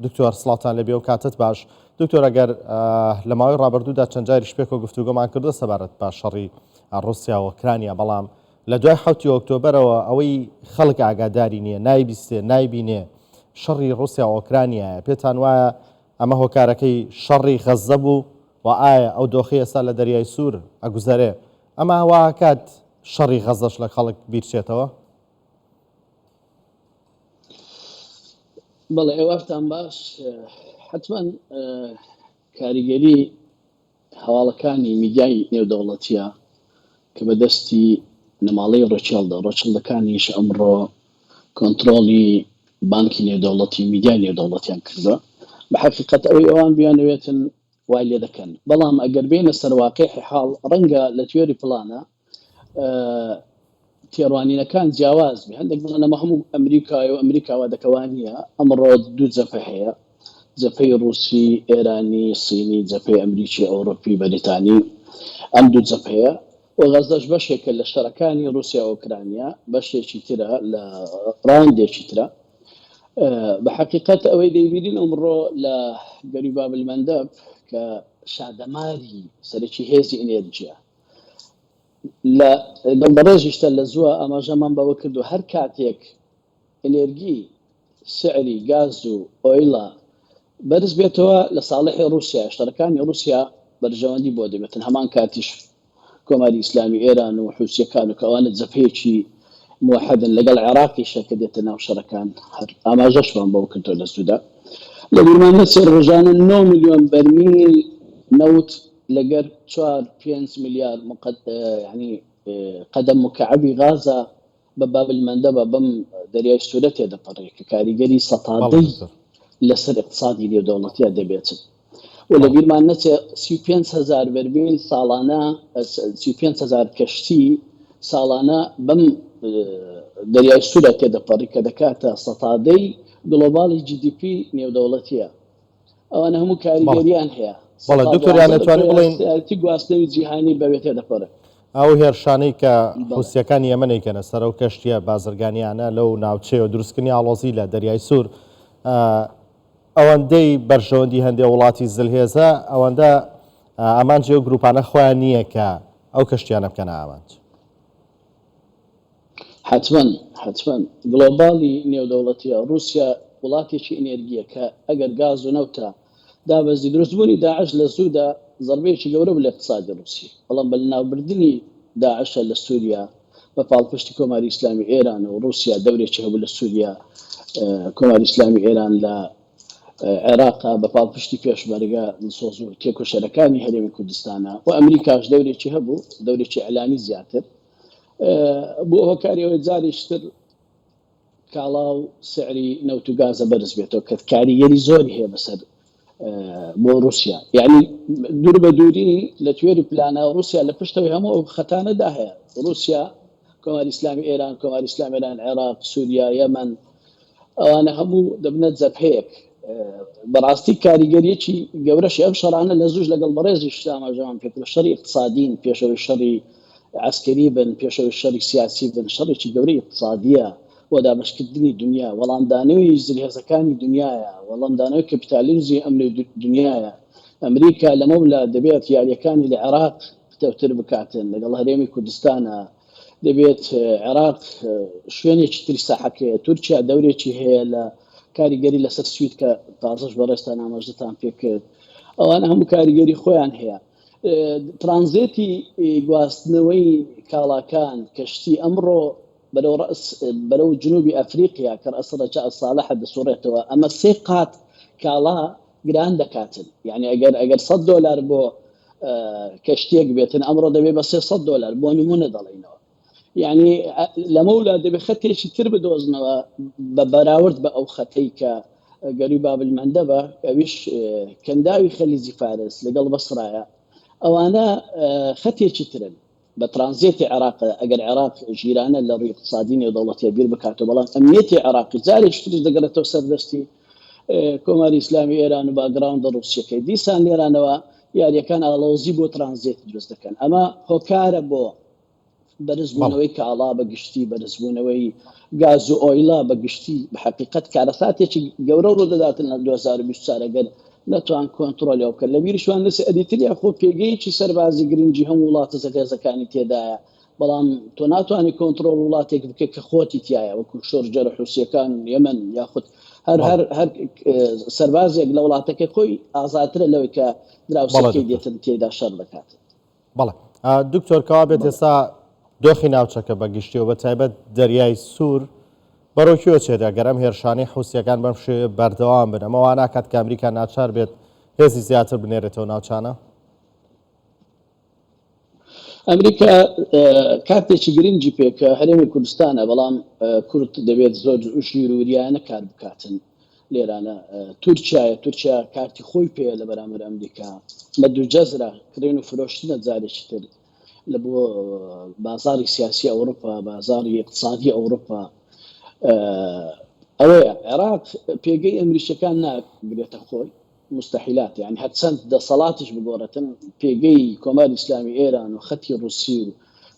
دکتۆر سڵاتان لەبێ و کاتت باش. دکتۆر ئەگەر لە ماوەی ڕابردوودا چەند جاریش پێکەوە گفتوگۆمان کردو سەبارەت بە شەڕی رووسیا و ئوکرانیا، بەڵام لە دوای 7 ئۆکتۆبەرەوە ئەوەی خەڵک ئاگاداری نییە، نایبیستێ نایبینێ شەڕی رووسیا و ئوکرانیایە. پێتان وایە ئەمە هۆکارەکەی شەڕی غەزە بوو و ئایا ئەو دۆخی ئێستا لە دەریای سوور ئەگوزارێ ئەمە واکات شەڕی غەزەش لە خەڵک بیرچێتەوە؟ بەڵێ ئێوەفتان باش. حتمما کاریگەری هەواڵەکانی میدیای نێودەوڵەتیە کە بەدەستی نەماڵەی ڕۆچێڵدا، ڕۆچڵەکانیش ئەمڕۆ کۆنتترۆلی بانکی نێودەوڵەتی میدیای نێودەوڵەتیان کردووە. بە حقیقەت ئەوەی ئەوان بیانوێتن وای لێ دەکەن، بەڵام ئەگەر بینە سەرواقعی حاڵ ڕەنگە لە توێری پڵانە تێڕوانینەکان جیاواز بێ. هەندێک بڵێنەمە هەموو ئەمریکای و ئەمریکاوە دەکەوانیە ئەمڕۆ دوو جەبهە هەیە، جەبهەی رووسی، ئێرانی، سینی، جەبهەی ئەمریکی، ئەوڕۆپی، بەریتانی. ئەم دوو جەبهەیە و غەزەش بەشێکە لە شەڕەکانی رووسیا و ئوکرانیا، بەشێکی ترە لە ڕاندێکی ترە. بە حقیقەت ئەوەی دەیبینین ئەمڕۆ لە گەری بابلمەندەب کە شادەماری سەرەکی هێزی ئێنێرجیە لە بەڕێژیشتە لە زووە ئاماژەمان بەوە کردو هەر کاتێک ئەنێرگی سعری گاز و ئۆیڵە بەرز بێتەوە لە ساڵحی رووسیا، شتەکانی رووسیا بەرژەوەندی بۆ دەبێتن. هەمان کاتیش کۆماری ئیسلامی ئێران و حوسیەکان و کەوانە جەبهەیەکی موحدن لەگەڵ عێراقی شەکە دێتە ناو شەڕەکان، ئاماژەشمان بەوە کردو لە سوودا. لە بیرمانە سێ ڕۆژانە 9 ملیۆن بەرمیل نەوت لەگەر 4-5 ملیار ینی قەدەم مکعبی غازە بە بابلمەندەبە بەم دەریای سوورە تێدەپەڕێ کە کاریگەری سەتادەی لەسەر اقتصادی نێودەوڵەتیە دەبێتن. و لە بیرمان نەچێ 35,000 بەرمیل ساڵانە، 35,000 کەشتی ساڵانە بەم دەریای سوورە تێدەپەڕی کە دەکاتە سەتادەی گلۆباڵی GDP نێودەوڵەتیە. ئەوانە هەموو کاریگەریان هەیە. بەڵێ دکتۆریان نەتوانین بڵین گواستنەوەی جیهانی بەوێ تێدەپەڕێ. ئەو هێرشانەی کە حوسیەکان یەمەنێکەنە سەر ئەو کەشتیە بازرگانیانە لەو ناوچەیە و دروستکردنی ئاڵۆزی لە دەریای سوور، ئەوەندەی بەرژەوەندی هەندێک وڵاتی زلهێزە ئەوەندە ئامانجی و گروپانە خۆیان نییە کە ئەو کەشتیانە بکەنە ئامانج. حتمما گلۆباڵی نێودەوڵەتیە رووسیا وڵاتێکی ئەنێرگیە کە ئەگەر گاز و نەوتە دابەزی دروستبوونی داعش لە سوودا زەربەیەکی گەورە بوو لە اقتصادی رووسی، بەڵام بە ناوبردننی داعشە لە سووریا بە پاڵپشتی کۆماری ئیسلامی ئێران و رووسیا دەورێکی هەبوو لە سووریا، کۆماری ئیسلامی ئێران لە عێراقا بە پاڵپشتی پێشمەرگە سۆز و تێکۆشەرەکانی هەرێمی کوردستانە و ئەمریکاش دەورێکی هەبوو، دەورێکی ئەلامی زیاتر بۆ هۆکاریەوەی جاریشتر کاڵا و سعری نەوت و گازە بەرز بێتەوە کە کاریگەری زۆری هەیە بەسەر بۆ رووسیا. یعنی دوور بە دووری لە توێری پلانە رووسیا لە پشتەوەی هەموو ئەو خەتانەدا هەیە. رووسیا، کۆماری ئیسلامی ئێران، کۆماری ئیسلامی ئێران، عێراق، سووریا، یەمەن، ئەوانە هەموو دەبنە جەبهەیەک. بەڕاستی کاریگەریەکی گەورەشی ئەم شەڕانە لە زووش لەگەڵ بەڕێزی ئاماژەمان پێکرد، شەڕی اقتصادین پێشەوەی شەڕی عسکەری بن، پێشەوەی شەڕی سیاسی بن، شەڕێکی گەورەی اقتصادیە و دابەشکردنی دنیا، وەڵامدانەوەی زلهێزەکانی دنیاە، وەڵامدانەوەی کەپیتالیزمی ئەمری دنیاە. ئەمریکا لەمەولا دەبێت یاریەکانی لە عێراق پتەوتر بکاتن لەگەڵ هەرێمی کوردستانە، دەبێت عێراق شوێنێکی تری ساحەکەیە، تورکیا دەورێکی هەیە لە کاریگەری لەسەر سوید کە تازەش بەڕێستان ئاماژەتان پێکرد. ئەوانە هەموو کاریگەری خۆیان هەیە. ترانزیتی گواستنەوەی کاڵاکان کەشتی ئەمڕۆ بەرەو جنوبی ئەفریقیا کە ئەسڕەجا ساڵحە دەسوڕێتەوە، ئەمە 3 قات کاڵا گران دەکاتن. یعنی ئەگەر $100 بۆ کەشتێک بێتن ئەمڕۆ دەبێت بە $300 بۆ نمونە دەڵێنەوە. یعنی لەمەولا دەبێت خەتێکی تر بدۆزنەوە بە بەراورد بە ئەو خەتەی کە گەری بابلمەندەبە ئەویش کەنداوی خەلیجی فارس لەگەڵ بەسرایە، ئەوانە خەتێکی ترن بە ترانزیتی عێراق. ئەگەر عێراق ژیرانە لە ڕووی اقتصادی نێودەوڵەتیە بیر بکاتەوە، بەڵام ئەمنیەتی عێراقی جارێکی ترش دەگەڕێتەوە سەردەستی کۆماری ئیسلامی ئێران و باگراوندە رووسیەکەی. دیسان لێرانەوە یاریەکان ئاڵۆزی بۆ ترانزیت دروست دەکەن. ئەمە هۆکارە بۆ بەرزبوونەوەی کاڵا بەگشتی بەرزبوونەوەی گاز و ئۆیلا بەگشتی بە حقیقت کارەساتێکی گەورە ڕوو دەداتن لە 2024 ئەگەر نەتوان کۆنتترۆلی ئەو کرد لە بیرشوان لەس ئەدیتریا خۆ پێگەیەکی سەربازی گرنگی هەموو وڵاتە سەرهێزەکانی تێدایە بەڵام تۆ ناتوانانی کۆنتترۆل وڵاتێک بکە کە خۆتی تایە وەکو شۆرجەرە حوسیەکان یەمن یاخود هەر سەربازێک لە وڵاتەکە خۆی ئازاترە لەوەی کە دراوسەکەی دێتن تێدا شەڕ دەکات. بەڵێ دکتۆر کەوا بێت ئێستا دۆخی ناوچەکە بەگشتیەوە بە تایبەت دەریای سوور بەڕۆکیۆ چێدا گەرم هێرشانی حوسیەکان بەم شێوە بەردەوام بن ئەمەوە ناکات کە ئەمریکا ناچار بێت هێزی زیاتر بنێرێتەوە ناوچانە. ئەمریکا کاتێکی گرنگی پێکە هەرێمی کوردستانە بەڵام کورد دەبێت زۆر ژیر و وریانە کار بکاتن لێرانە تورکیا کارتی خۆی پێ لە بەرامبەر ئەمریکا بە دوو جەزرە کڕین و فرۆشتنە جارێکی تر لە بۆ بازاری سیاسی ئەوروپا بازاری اقتصادی ئەوروپا ئەوەیە عێراق پێگەی ئەمریکیەکان ناگرێتە خۆی مستحیلات يعني هەرچەند دەسەڵاتیش بگۆڕێتن پێگەی کۆماری ئیسلامی ئێران و خەتی ڕووسی و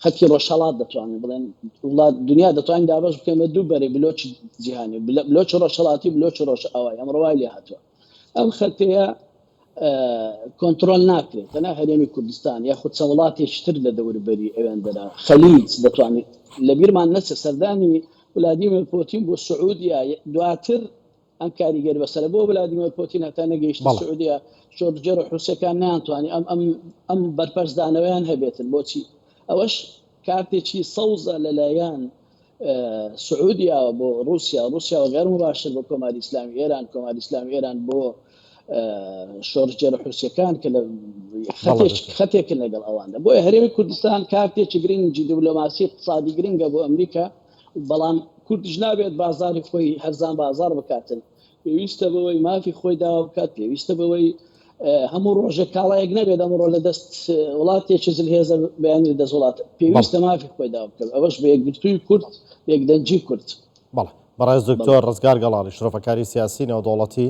خەتی ڕۆژهەڵات دەتوانین بڵێن وڵات دنیا دەتوانین دابەش بکەن بە دوو بەرەی بلۆچی جیهانی بلۆچی ڕۆژهەڵاتی بلۆچی ڕۆژئاوایی ئەمڕۆوای لێ هاتووە ئەم خەتەیە کۆنتترۆل ناکرێت تەنها هەرێمی کوردستان یاخود چەند وڵاتێکی تر لە دەوروبەری ئەوێندەدا خەلیج دەتوانێت لە بیرمان نەچێت سەردانی ولادیمیر پوتین بۆ سعودیا دواتر ئەم کاریگەری بەسەر بۆ ولادیمیر پوتین هەتا نەگەیشتە سعودیا شۆرجەر و حوسەکان ناتوانانی ئەم بەرپەرزدانەوەیان هەبێتن بۆچی ئەوەش کارتێکی سەوزە لەلایەن سعودیا بۆ رووسیا و غێر مباشر بۆ کۆماری ئیسلامی ئێران کۆماری ئیسلامی ئێران بۆ شۆرجەر و حوسەکان کە لە خەتێکن لەگەڵ ئەواندا بۆیە هەرێمی کوردستان کارتێکی گرنگی دیبلۆماسی اقتصادی گرنگە بۆ ئەمریکا بەڵام کوردش نابێت بازاری خۆی هەرزان بازار بکاتن پێویستە بەوەی مافی خۆی داوا بکات پێویستە بەوەی هەموو ڕۆژە کاڵایەک نەبێت ئەمڕۆ لە دەست وڵاتێکی زلهێزە بەیانی دەست وڵات پێویستە مافی خۆی داوا بکات ئەوەش بە یەکگرتووی کورد بە یەکدەنجی کورد. بەڵێ بەڕێز دکتۆر ڕزگار گەڵاڵی شرۆفەکاری سیاسی نێودەوڵەتی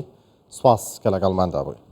سپاس کە لەگەڵماندا بووی.